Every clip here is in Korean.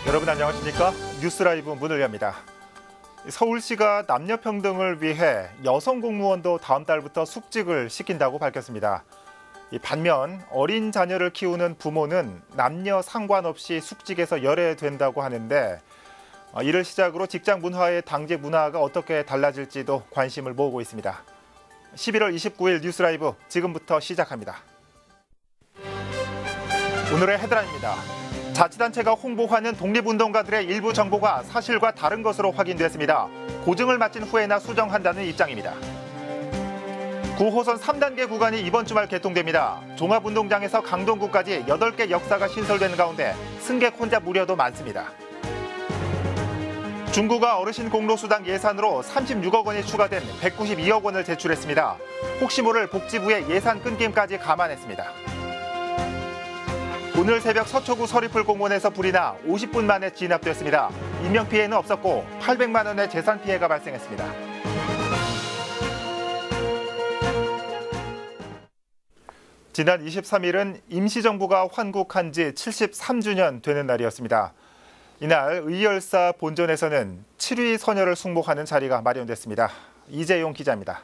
여러분 안녕하십니까? 뉴스라이브 문을 엽니다. 서울시가 남녀 평등을 위해 여성 공무원도 다음 달부터 숙직을 시킨다고 밝혔습니다. 반면 어린 자녀를 키우는 부모는 남녀 상관없이 숙직에서 열애된다고 하는데 이를 시작으로 직장 문화의 당직 문화가 어떻게 달라질지도 관심을 모으고 있습니다. 11월 29일 뉴스라이브 지금부터 시작합니다. 오늘의 헤드라인입니다. 자치단체가 홍보하는 독립운동가들의 일부 정보가 사실과 다른 것으로 확인됐습니다. 고증을 마친 후에나 수정한다는 입장입니다. 9호선 3단계 구간이 이번 주말 개통됩니다. 종합운동장에서 강동구까지 8개 역사가 신설되는 가운데 승객 혼잡 우려도 많습니다. 중구가 어르신 공로수당 예산으로 36억 원이 추가된 192억 원을 제출했습니다. 혹시 모를 복지부의 예산 끊김까지 감안했습니다. 오늘 새벽 서초구 서리풀 공원에서 불이 나 50분 만에 진압됐습니다. 인명피해는 없었고 800만 원의 재산 피해가 발생했습니다. 지난 23일은 임시정부가 환국한 지 73주년 되는 날이었습니다. 이날 의열사 본전에서는 7위 선열을 숭모하는 자리가 마련됐습니다. 이재용 기자입니다.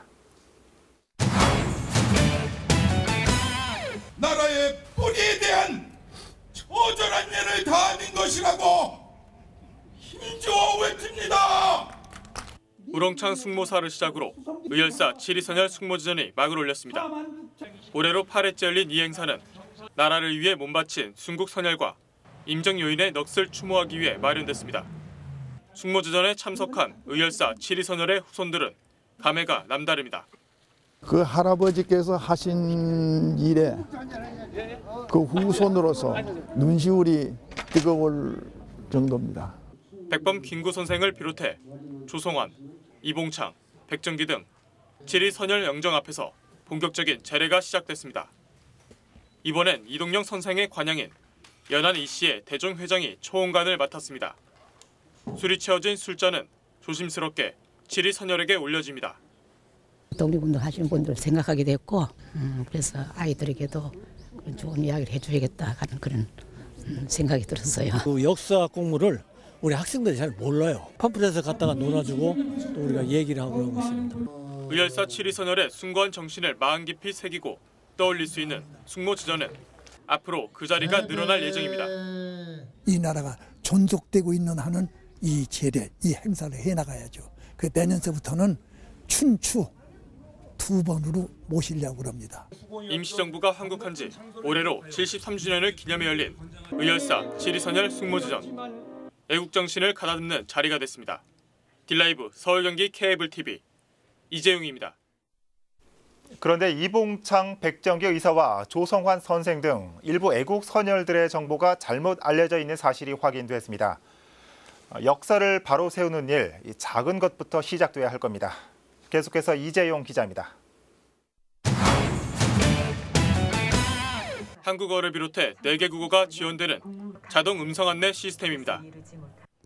나라의 뿌리에 대한 처절한 예를 다하는 것이라고 힘주어 외칩니다. 우렁찬 숭모사를 시작으로 의열사 7위 선열 숭모지전이 막을 올렸습니다. 올해로 8회째 열린 이 행사는 나라를 위해 몸바친 순국 선열과 임정 요인의 넋을 추모하기 위해 마련됐습니다. 숭모지전에 참석한 의열사 7위 선열의 후손들은 감회가 남다릅니다. 그 할아버지께서 하신 일에 그 후손으로서 눈시울이 뜨거울 정도입니다. 백범 김구 선생을 비롯해 조성환, 이봉창, 백정기 등 7위 선열 영정 앞에서 본격적인 제례가 시작됐습니다. 이번엔 이동영 선생의 관양인 연안 이씨의 대종 회장이 초원관을 맡았습니다. 술이 채워진 술잔은 조심스럽게 7위 선열에게 올려집니다. 독립운동 하시는 분들 생각하게 됐고 그래서 아이들에게도 좋은 이야기를 해줘야겠다 하는 그런 생각이 들었어요. 그 역사 공부를 우리 학생들이 잘 몰라요. 팜플렛을 갖다가 놀아주고 또 우리가 얘기를 하고 그러고 있습니다. 의열사 7위 선열의 숭고한 정신을 마음 깊이 새기고 떠올릴 수 있는 숭모지전은 앞으로 그 자리가 늘어날 예정입니다. 이 나라가 존속되고 있는 한은 이 제례, 이 행사를 해나가야죠. 그 내년서부터는 춘추 2번으로 모시려고 합니다. 임시정부가 환국한 지 올해로 73주년을 기념해 열린 의열사 7위 선열 숭모지전. 애국정신을 가다듬는 자리가 됐습니다. 딜라이브 서울 경기 케이블 TV 이재용입니다. 그런데 이봉창, 백정기 의사와 조성환 선생 등 일부 애국 선열들의 정보가 잘못 알려져 있는 사실이 확인됐습니다. 역사를 바로 세우는 일, 작은 것부터 시작돼야 할 겁니다. 계속해서 이재용 기자입니다. 한국어를 비롯해 4개 국어가 지원되는 자동 음성 안내 시스템입니다.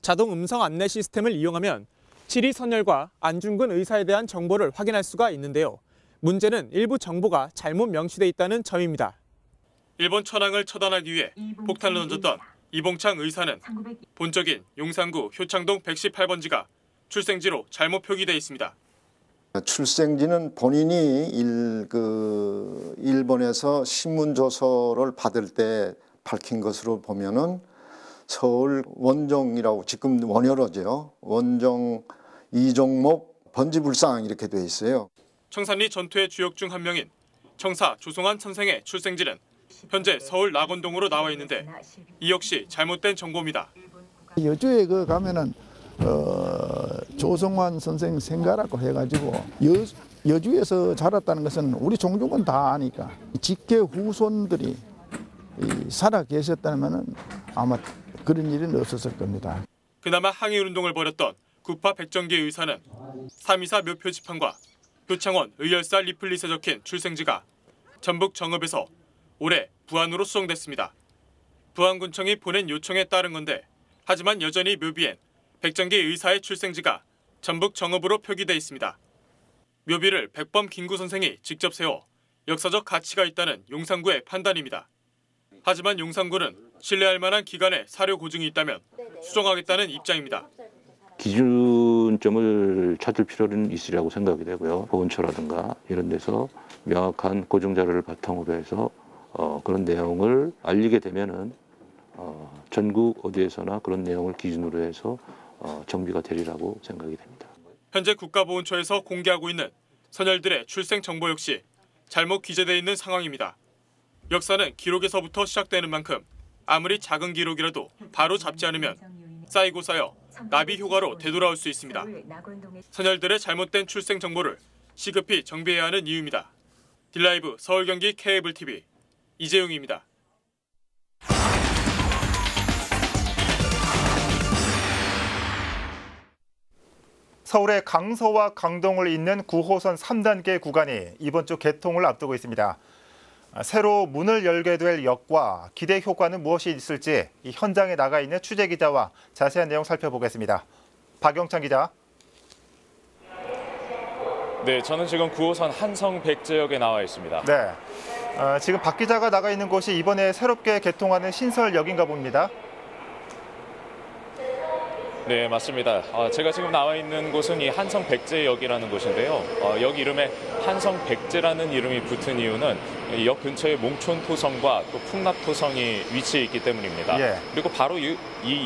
자동 음성 안내 시스템을 이용하면 7위 선열과 안중근 의사에 대한 정보를 확인할 수가 있는데요. 문제는 일부 정보가 잘못 명시돼 있다는 점입니다. 일본 천황을 처단하기 위해 폭탄을 던졌던 이봉창 의사는 본적인 용산구 효창동 118번지가 출생지로 잘못 표기돼 있습니다. 출생지는 본인이 일본에서 신문조서를 받을 때 밝힌 것으로 보면은 서울 원정이라고 지금 원효로죠. 원정 이종목 번지불상 이렇게 돼 있어요. 청산리 전투의 주역 중 한 명인 청사 조성환 선생의 출생지는 현재 서울 낙원동으로 나와 있는데 이 역시 잘못된 정보입니다. 여주에 가면은 조성환 선생 생가라고 해가지고 여주에서 자랐다는 것은 우리 종족은 다 아니까 직계 후손들이 살아 계셨다면 아마 그런 일은 없었을 겁니다. 그나마 항일운동을 벌였던 구파 백정기 의사는 324 묘표 지판과 효창원 의열사 리플릿에 적힌 출생지가 전북 정읍에서 올해 부안으로 수정됐습니다. 부안군청이 보낸 요청에 따른 건데 하지만 여전히 묘비엔 백정기 의사의 출생지가 전북 정읍으로 표기돼 있습니다. 묘비를 백범 김구 선생이 직접 세워 역사적 가치가 있다는 용산구의 판단입니다. 하지만 용산구는 신뢰할 만한 기관의 사료 고증이 있다면 수정하겠다는 입장입니다. 기준점을 찾을 필요는 있으리라고 생각이 되고요. 보훈처라든가 이런 데서 명확한 고정 자료를 바탕으로 해서 그런 내용을 알리게 되면은 전국 어디에서나 그런 내용을 기준으로 해서 정비가 되리라고 생각이 됩니다. 현재 국가보훈처에서 공개하고 있는 선열들의 출생 정보 역시 잘못 기재되어 있는 상황입니다. 역사는 기록에서부터 시작되는 만큼 아무리 작은 기록이라도 바로 잡지 않으면 쌓이고 쌓여 나비 효과로 되돌아올 수 있습니다. 선열들의 잘못된 출생 정보를 시급히 정비해야 하는 이유입니다. 딜라이브 서울 경기 케이블 TV 이재용입니다. 서울의 강서와 강동을 잇는 9호선 3단계 구간이 이번 주 개통을 앞두고 있습니다. 새로 문을 열게 될 역과 기대 효과는 무엇이 있을지 이 현장에 나가 있는 취재 기자와 자세한 내용 살펴보겠습니다. 박영찬 기자. 네, 저는 지금 9호선 한성백제역에 나와 있습니다. 네, 지금 박 기자가 나가 있는 곳이 이번에 새롭게 개통하는 신설역인가 봅니다. 네, 맞습니다. 제가 지금 나와 있는 곳은 이 한성백제역이라는 곳인데요. 역 이름에 한성백제라는 이름이 붙은 이유는 이 역 근처에 몽촌토성과 또 풍납토성이 위치해 있기 때문입니다. 예. 그리고 바로 이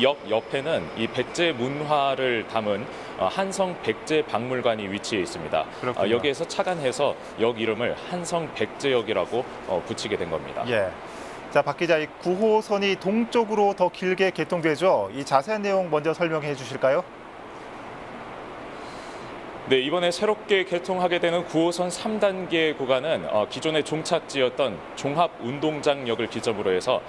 역 옆에는 이 백제 문화를 담은 한성백제 박물관이 위치해 있습니다. 여기에서 착안해서 역 이름을 한성백제역이라고 붙이게 된 겁니다. 예. 자, 박 기자, 이 9호선이 동쪽으로 더 길게 개통되죠. 이 자세한 내용 먼저 설명해 주실까요? 네, 이번에 새롭게 개통하게 되는 9호선 3단계 구간은 기존의 종착지였던 종합운동장역을 기점으로 해서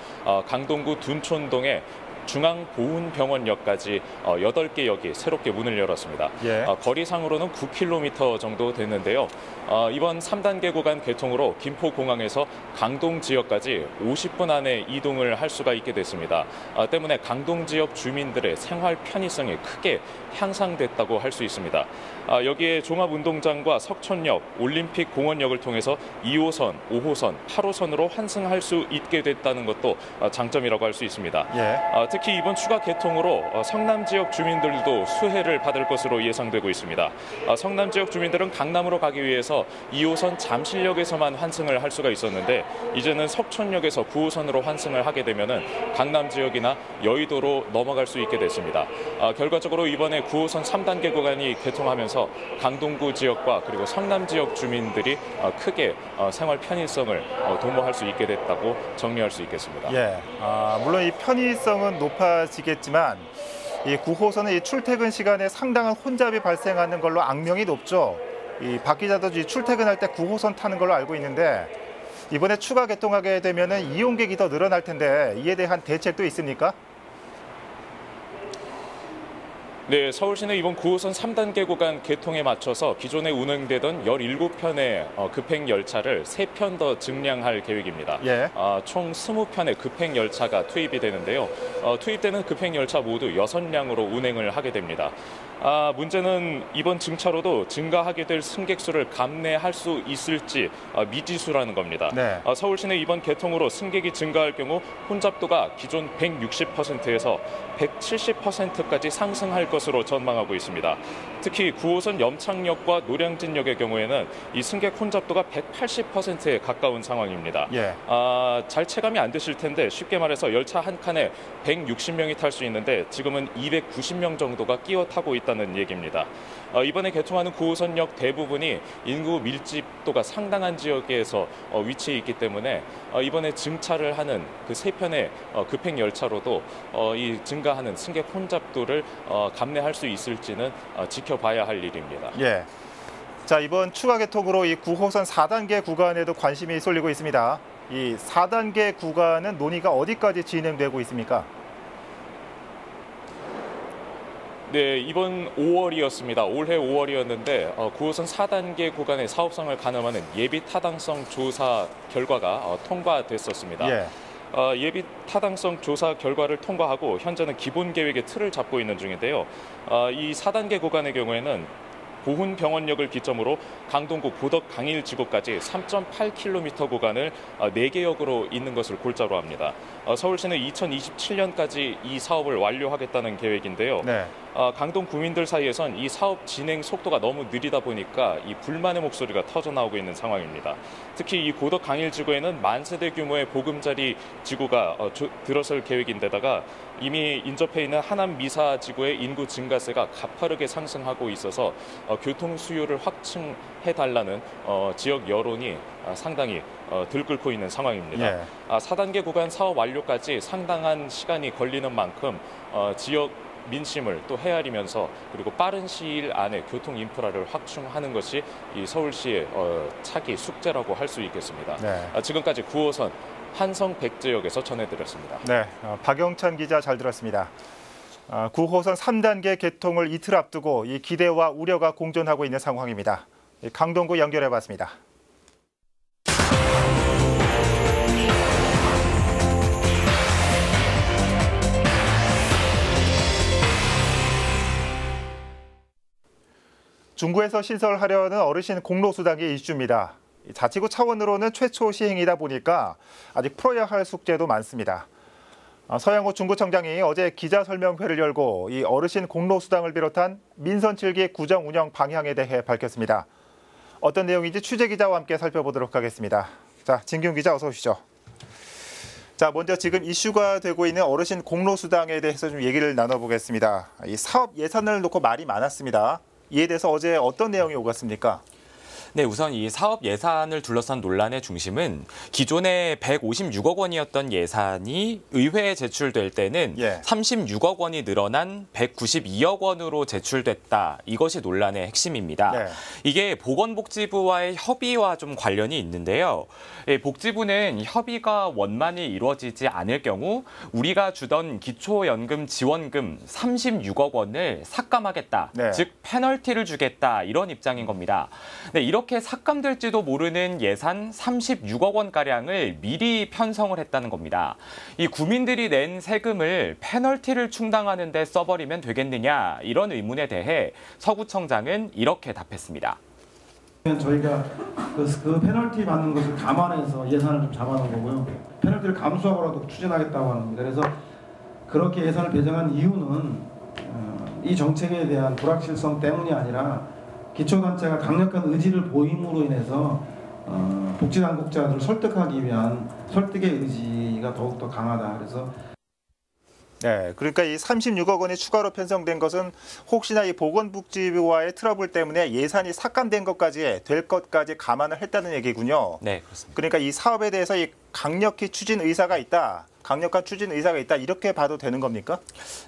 강동구 둔촌동의 중앙보훈병원역까지 8개 역이 새롭게 문을 열었습니다. 예. 거리상으로는 9km 정도 됐는데요. 이번 3단계 구간 개통으로 김포공항에서 강동 지역까지 50분 안에 이동을 할 수가 있게 됐습니다. 때문에 강동 지역 주민들의 생활 편의성이 크게 향상됐다고 할 수 있습니다. 여기에 종합운동장과 석촌역, 올림픽공원역을 통해서 2호선, 5호선, 8호선으로 환승할 수 있게 됐다는 것도 장점이라고 할 수 있습니다. 예. 특히 이번 추가 개통으로 성남 지역 주민들도 수혜를 받을 것으로 예상되고 있습니다. 성남 지역 주민들은 강남으로 가기 위해서 2호선 잠실역에서만 환승을 할 수가 있었는데 이제는 석촌역에서 9호선으로 환승을 하게 되면은 강남 지역이나 여의도로 넘어갈 수 있게 됐습니다. 결과적으로 이번에 9호선 3단계 구간이 개통하면서 강동구 지역과 그리고 성남 지역 주민들이 크게 생활 편의성을 도모할 수 있게 됐다고 정리할 수 있겠습니다. 예. 물론 이 편의성은 높아지겠지만 이 9호선은 이 출퇴근 시간에 상당한 혼잡이 발생하는 걸로 악명이 높죠. 이 박 기자도 이 출퇴근할 때 9호선 타는 걸로 알고 있는데 이번에 추가 개통하게 되면은 이용객이 더 늘어날 텐데 이에 대한 대책도 있습니까? 네, 서울시는 이번 9호선 3단계 구간 개통에 맞춰서 기존에 운행되던 17편의 급행 열차를 3편 더 증량할 계획입니다. 예. 총 20편의 급행 열차가 투입이 되는데요. 투입되는 급행 열차 모두 6량으로 운행을 하게 됩니다. 문제는 이번 증차로도 증가하게 될 승객 수를 감내할 수 있을지 미지수라는 겁니다. 네. 서울시는 이번 개통으로 승객이 증가할 경우 혼잡도가 기존 160%에서 170%까지 상승할 것으로 전망하고 있습니다. 특히 9호선 염창역과 노량진역의 경우에는 이 승객 혼잡도가 180%에 가까운 상황입니다. 예. 잘 체감이 안 되실 텐데 쉽게 말해서 열차 한 칸에 160명이 탈 수 있는데 지금은 290명 정도가 끼어 타고 있다는 얘기입니다. 이번에 개통하는 9호선역 대부분이 인구 밀집도가 상당한 지역에서 위치해 있기 때문에 이번에 증차를 하는 그 3편의 급행 열차로도 이 증가하는 승객 혼잡도를 감내할 수 있을지는 지켜봐야 할 일입니다. 예. 자, 이번 추가 개통으로 이 9호선 4단계 구간에도 관심이 쏠리고 있습니다. 이 4단계 구간은 논의가 어디까지 진행되고 있습니까? 네, 이번 5월이었습니다. 올해 5월이었는데 9호선 4단계 구간의 사업성을 가늠하는 예비 타당성 조사 결과가 통과됐었습니다. 예. 예비 타당성 조사 결과를 통과하고 현재는 기본 계획의 틀을 잡고 있는 중인데요. 이 4단계 구간의 경우에는 보훈병원역을 기점으로 강동구 고덕 강일지구까지 3.8km 구간을 4개 역으로 잇는 것을 골자로 합니다. 서울시는 2027년까지 이 사업을 완료하겠다는 계획인데요. 네. 강동 구민들 사이에선 이 사업 진행 속도가 너무 느리다 보니까 이 불만의 목소리가 터져나오고 있는 상황입니다. 특히 이 고덕 강일지구에는 만세대 규모의 보금자리 지구가 들어설 계획인데다가 이미 인접해 있는 하남 미사지구의 인구 증가세가 가파르게 상승하고 있어서 교통 수요를 확충해달라는 지역 여론이 상당히 들끓고 있는 상황입니다. 예. 4단계 구간 사업 완료까지 상당한 시간이 걸리는 만큼 지역 민심을 또 헤아리면서 그리고 빠른 시일 안에 교통 인프라를 확충하는 것이 이 서울시의 차기 숙제라고 할 수 있겠습니다. 네. 지금까지 9호선 한성 백제역에서 전해드렸습니다. 네, 박영찬 기자 잘 들었습니다. 9호선 3단계 개통을 이틀 앞두고 이 기대와 우려가 공존하고 있는 상황입니다. 강동구 연결해봤습니다. 중구에서 신설하려는 어르신 공로수당이 이슈입니다. 자치구 차원으로는 최초 시행이다 보니까 아직 풀어야 할 숙제도 많습니다. 서양호 중구청장이 어제 기자설명회를 열고 이 어르신 공로수당을 비롯한 민선 7기 구정 운영 방향에 대해 밝혔습니다. 어떤 내용인지 취재기자와 함께 살펴보도록 하겠습니다. 자, 진균 기자 어서 오시죠. 자, 먼저 지금 이슈가 되고 있는 어르신 공로수당에 대해서 좀 얘기를 나눠보겠습니다. 이 사업 예산을 놓고 말이 많았습니다. 이에 대해서 어제 어떤 내용이 오갔습니까? 네, 우선 이 사업 예산을 둘러싼 논란의 중심은 기존에 156억 원이었던 예산이 의회에 제출될 때는 36억 원이 늘어난 192억 원으로 제출됐다. 이것이 논란의 핵심입니다. 네. 이게 보건복지부와의 협의와 좀 관련이 있는데요. 복지부는 협의가 원만히 이루어지지 않을 경우 우리가 주던 기초연금 지원금 36억 원을 삭감하겠다. 네. 즉 페널티를 주겠다. 이런 입장인 겁니다. 네, 이렇게 삭감될지도 모르는 예산 36억 원가량을 미리 편성을 했다는 겁니다. 이 구민들이 낸 세금을 페널티를 충당하는 데 써버리면 되겠느냐 이런 의문에 대해 서구청장은 이렇게 답했습니다. 저희가 그 페널티 받는 것을 감안해서 예산을 좀 잡아놓은 거고요. 페널티를 감수하고라도 추진하겠다고 하는 겁니다. 그래서 그렇게 예산을 배정한 이유는 이 정책에 대한 불확실성 때문이 아니라 기초단체가 강력한 의지를 보임으로 인해서 복지당국자들을 설득하기 위한 설득의 의지가 더욱더 강하다. 그래서 네, 그러니까 이 36억 원이 추가로 편성된 것은 혹시나 이 보건복지부와의 트러블 때문에 예산이 삭감된 것까지 될 것까지 감안을 했다는 얘기군요. 네, 그렇습니다. 그러니까 이 사업에 대해서 이 강력히 추진 의사가 있다. 강력한 추진 의사가 있다 이렇게 봐도 되는 겁니까?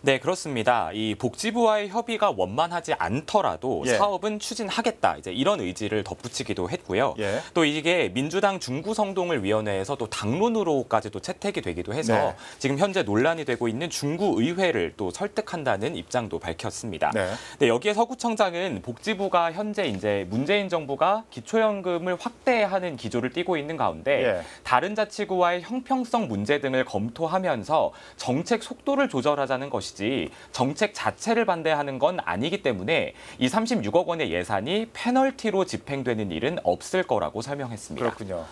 네, 그렇습니다. 이 복지부와의 협의가 원만하지 않더라도 사업은 추진하겠다. 이제 이런 의지를 덧붙이기도 했고요. 또 이게 민주당 중구성동을 위원회에서 또 당론으로까지도 채택이 되기도 해서 지금 현재 논란이 되고 있는 중구의회를 또 설득한다는 입장도 밝혔습니다. 네, 여기에 서구청장은 복지부가 현재 이제 문재인 정부가 기초연금을 확대하는 기조를 띠고 있는 가운데 다른 자치구와의 형평성 문제 등을 검토하면서 정책 속도를 조절하자는 것이지 정책 자체를 반대하는 건 아니기 때문에 이 36억 원의 예산이 페널티로 집행되는 일은 없을 거라고 설명했습니다. 그렇군요.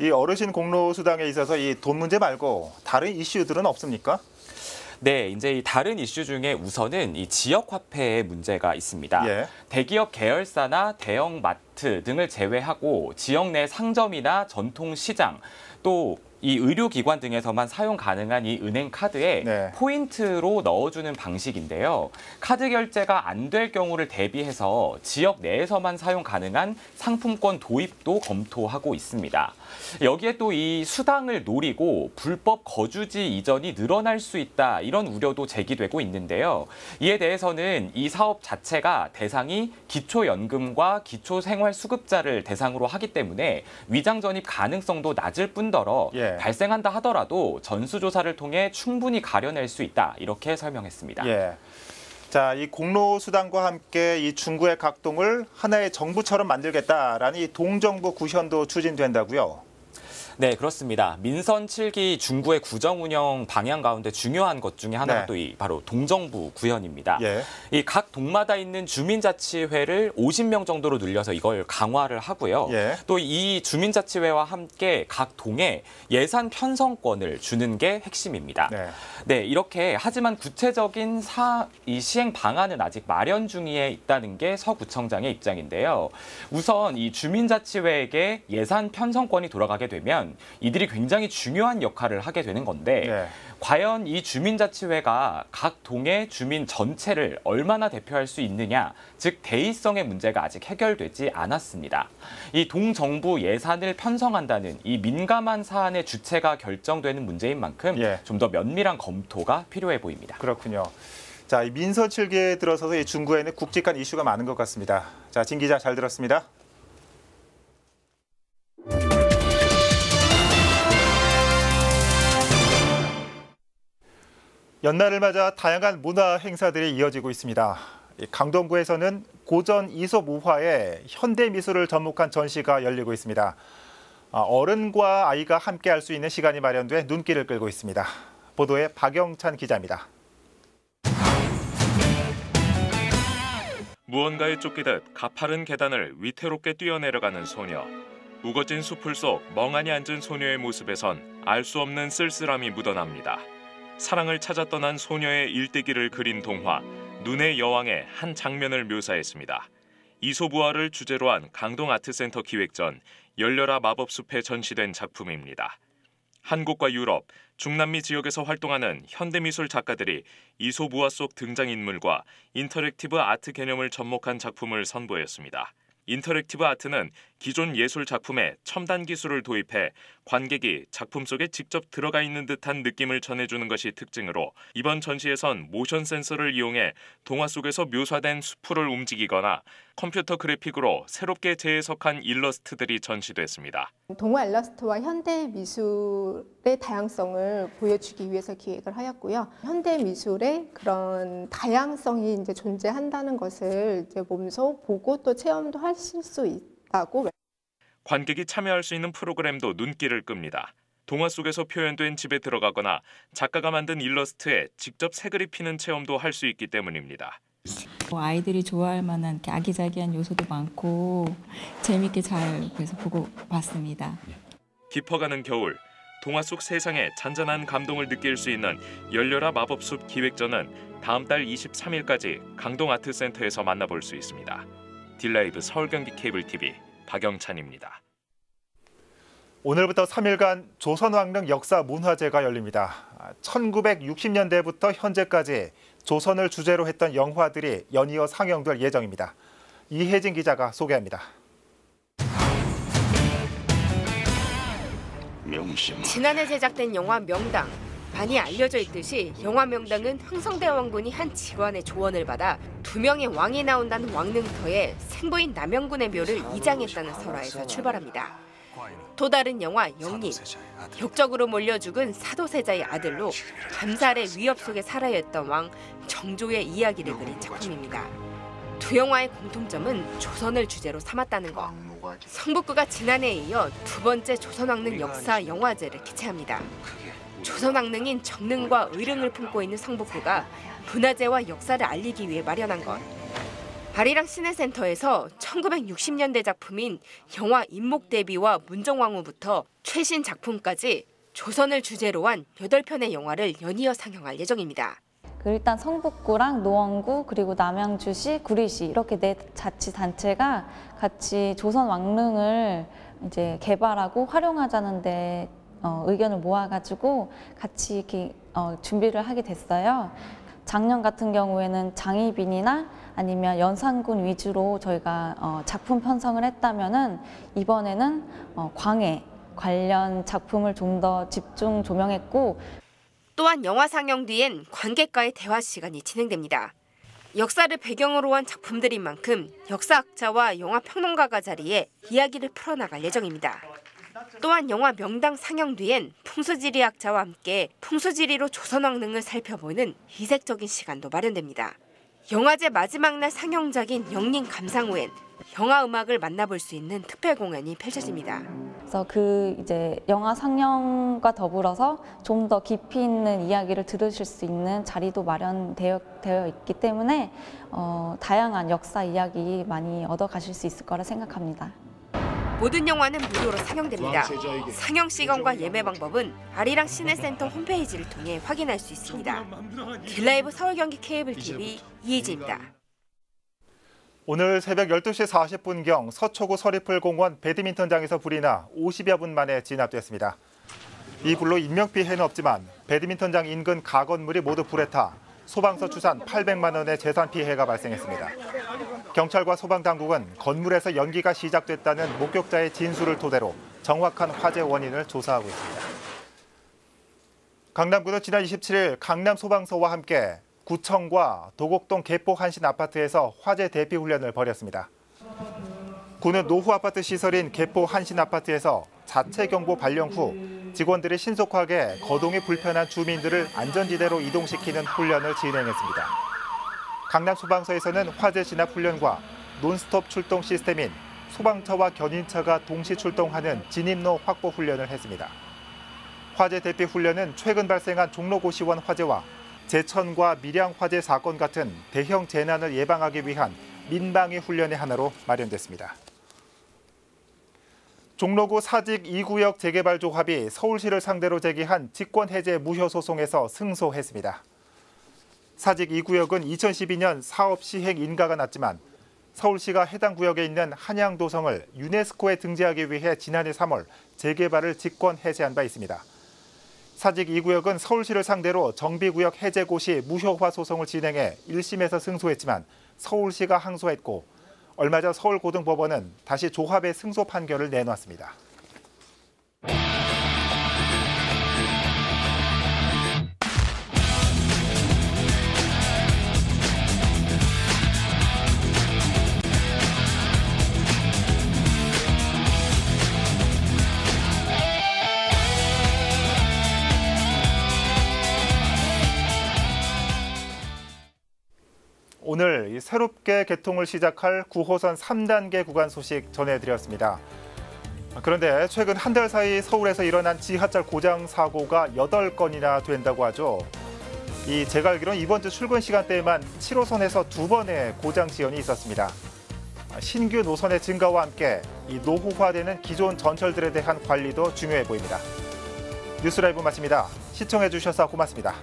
이 어르신 공로수당에 있어서 이 돈 문제 말고 다른 이슈들은 없습니까? 네, 이제 이 다른 이슈 중에 우선은 이 지역 화폐의 문제가 있습니다. 대기업 계열사나 대형 마트 등을 제외하고 지역 내 상점이나 전통 시장 또 이 의료기관 등에서만 사용 가능한 이 은행 카드에 포인트로 넣어주는 방식인데요. 카드 결제가 안 될 경우를 대비해서 지역 내에서만 사용 가능한 상품권 도입도 검토하고 있습니다. 여기에 또 이 수당을 노리고 불법 거주지 이전이 늘어날 수 있다 이런 우려도 제기되고 있는데요. 이에 대해서는 이 사업 자체가 대상이 기초연금과 기초생활수급자를 대상으로 하기 때문에 위장 전입 가능성도 낮을 뿐더러 발생한다 하더라도 전수조사를 통해 충분히 가려낼 수 있다 이렇게 설명했습니다. 자, 이 공로수당과 함께 이 중구의 각동을 하나의 정부처럼 만들겠다라는 이 동정부 구현도 추진된다고요? 네, 그렇습니다. 민선 7기 중구의 구정 운영 방향 가운데 중요한 것 중에 하나가 네. 또 이 바로 동정부 구현입니다. 예. 이 각 동마다 있는 주민자치회를 50명 정도로 늘려서 이걸 강화를 하고요. 예. 또 이 주민자치회와 함께 각 동에 예산 편성권을 주는 게 핵심입니다. 네. 네, 이렇게 하지만 구체적인 이 시행 방안은 아직 마련 중에 있다는 게 서구청장의 입장인데요. 우선 이 주민자치회에게 예산 편성권이 돌아가게 되면 이들이 굉장히 중요한 역할을 하게 되는 건데 네. 과연 이 주민자치회가 각 동의 주민 전체를 얼마나 대표할 수 있느냐, 즉 대의성의 문제가 아직 해결되지 않았습니다. 이 동정부 예산을 편성한다는 이 민감한 사안의 주체가 결정되는 문제인 만큼 예. 좀 더 면밀한 검토가 필요해 보입니다. 그렇군요. 자, 이 민선 7기에 들어서서 이 중구에는 굵직한 이슈가 많은 것 같습니다. 자, 진 기자 잘 들었습니다. 연날을 맞아 다양한 문화 행사들이 이어지고 있습니다. 강동구에서는 고전 이솝우화에 현대미술을 접목한 전시가 열리고 있습니다. 어른과 아이가 함께 할 수 있는 시간이 마련돼 눈길을 끌고 있습니다. 보도에 박영찬 기자입니다. 무언가에 쫓기듯 가파른 계단을 위태롭게 뛰어내려가는 소녀. 우거진 수풀 속 멍하니 앉은 소녀의 모습에선 알 수 없는 쓸쓸함이 묻어납니다. 사랑을 찾아 떠난 소녀의 일대기를 그린 동화 눈의 여왕의 한 장면을 묘사했습니다. 이솝우화를 주제로 한 강동아트센터 기획전 열려라 마법숲에 전시된 작품입니다. 한국과 유럽, 중남미 지역에서 활동하는 현대미술 작가들이 이솝우화 속 등장인물과 인터랙티브 아트 개념을 접목한 작품을 선보였습니다. 인터랙티브 아트는 기존 예술 작품에 첨단 기술을 도입해 관객이 작품 속에 직접 들어가 있는 듯한 느낌을 전해주는 것이 특징으로 이번 전시에선 모션 센서를 이용해 동화 속에서 묘사된 수풀을 움직이거나 컴퓨터 그래픽으로 새롭게 재해석한 일러스트들이 전시됐습니다. 동화 일러스트와 현대 미술의 다양성을 보여주기 위해서 기획을 하였고요. 현대 미술의 그런 다양성이 이제 존재한다는 것을 이제 몸소 보고 또 체험도 하실 수 있다고. 관객이 참여할 수 있는 프로그램도 눈길을 끕니다. 동화 속에서 표현된 집에 들어가거나 작가가 만든 일러스트에 직접 색을 입히는 체험도 할 수 있기 때문입니다. 아이들이 좋아할 만한 아기자기한 요소도 많고 재밌게 잘 그래서 보고 봤습니다. 깊어가는 겨울, 동화 속 세상에 잔잔한 감동을 느낄 수 있는 열려라 마법숲 기획전은 다음 달 23일까지 강동아트센터에서 만나볼 수 있습니다. 딜라이브 서울경기 케이블TV 박영찬입니다. 오늘부터 3일간 조선왕릉 역사문화제가 열립니다. 1960년대부터 현재까지 조선을 주제로 했던 영화들이 연이어 상영될 예정입니다. 이혜진 기자가 소개합니다. 지난해 제작된 영화 명당. 많이 알려져 있듯이 영화 명당은 흥성대 왕군이 한 직원의 조언을 받아 2명의 왕이 나온다는 왕릉터에 생부인 남영군의 묘를 이장했다는 설화에서 출발합니다. 또 다른 영화 영림. 격적으로 몰려 죽은 사도세자의 아들로 감살의 위협 속에 살아야 했던 왕 정조의 이야기를 그린 작품입니다. 두 영화의 공통점은 조선을 주제로 삼았다는 것. 성북구가 지난해에 이어 두 번째 조선왕릉 역사 영화제를 개최합니다. 조선왕릉인 정릉과 의릉을 품고 있는 성북구가 문화재와 역사를 알리기 위해 마련한 것. 아리랑 시내센터에서 1960년대 작품인 영화 인목대비와 문정왕후부터 최신 작품까지 조선을 주제로 한 8편의 영화를 연이어 상영할 예정입니다. 일단 성북구랑 노원구 그리고 남양주시, 구리시 이렇게 네 자치단체가 같이 조선 왕릉을 이제 개발하고 활용하자는데 의견을 모아가지고 같이 이렇게 준비를 하게 됐어요. 작년 같은 경우에는 장희빈이나 아니면 연산군 위주로 저희가 작품 편성을 했다면은 이번에는 광해 관련 작품을 좀 더 집중 조명했고. 또한 영화 상영 뒤엔 관객과의 대화 시간이 진행됩니다. 역사를 배경으로 한 작품들인 만큼 역사학자와 영화평론가가 자리에 이야기를 풀어나갈 예정입니다. 또한 영화 명당 상영 뒤엔 풍수지리학자와 함께 풍수지리로 조선왕릉을 살펴보는 이색적인 시간도 마련됩니다. 영화제 마지막 날 상영작인 영림 감상 후엔 영화 음악을 만나볼 수 있는 특별 공연이 펼쳐집니다. 그래서 그 이제 영화 상영과 더불어서 좀 더 깊이 있는 이야기를 들으실 수 있는 자리도 마련되어 있기 때문에 다양한 역사 이야기 많이 얻어가실 수 있을 거라 생각합니다. 모든 영화는 무료로 상영됩니다. 상영 시간과 예매 방법은 아리랑 시네센터 홈페이지를 통해 확인할 수 있습니다. 딜라이브 서울 경기 케이블 TV 이혜진입니다. 오늘 새벽 12시 40분경 서초구 서리풀공원 배드민턴장에서 불이 나 50여 분 만에 진압됐습니다. 이 불로 인명피해는 없지만 배드민턴장 인근 가건물이 모두 불에 타 소방서 추산 800만 원의 재산 피해가 발생했습니다. 경찰과 소방당국은 건물에서 연기가 시작됐다는 목격자의 진술을 토대로 정확한 화재 원인을 조사하고 있습니다. 강남구는 지난 27일 강남소방서와 함께 구청과 도곡동 개포 한신 아파트에서 화재 대피 훈련을 벌였습니다. 구는 노후 아파트 시설인 개포 한신 아파트에서 자체 경보 발령 후 직원들이 신속하게 거동이 불편한 주민들을 안전지대로 이동시키는 훈련을 진행했습니다. 강남소방서에서는 화재 진압 훈련과 논스톱 출동 시스템인 소방차와 견인차가 동시 출동하는 진입로 확보 훈련을 했습니다. 화재 대피 훈련은 최근 발생한 종로고시원 화재와 제천과 밀양 화재 사건 같은 대형 재난을 예방하기 위한 민방위 훈련의 하나로 마련됐습니다. 종로구 사직 2구역 재개발 조합이 서울시를 상대로 제기한 직권해제 무효 소송에서 승소했습니다. 사직 2구역은 2012년 사업 시행 인가가 났지만 서울시가 해당 구역에 있는 한양도성을 유네스코에 등재하기 위해 지난해 3월 재개발을 직권해제한 바 있습니다. 사직 2구역은 서울시를 상대로 정비구역 해제 고시 무효화 소송을 진행해 1심에서 승소했지만 서울시가 항소했고 얼마 전 서울고등법원은 다시 조합의 승소 판결을 내놨습니다. 오늘 새롭게 개통을 시작할 9호선 3단계 구간 소식 전해드렸습니다. 그런데 최근 한 달 사이 서울에서 일어난 지하철 고장 사고가 8건이나 된다고 하죠. 제가 알기로는 이번 주 출근 시간대에만 7호선에서 2번의 고장 지연이 있었습니다. 신규 노선의 증가와 함께 노후화되는 기존 전철들에 대한 관리도 중요해 보입니다. 뉴스라이브 마칩니다. 시청해 주셔서 고맙습니다.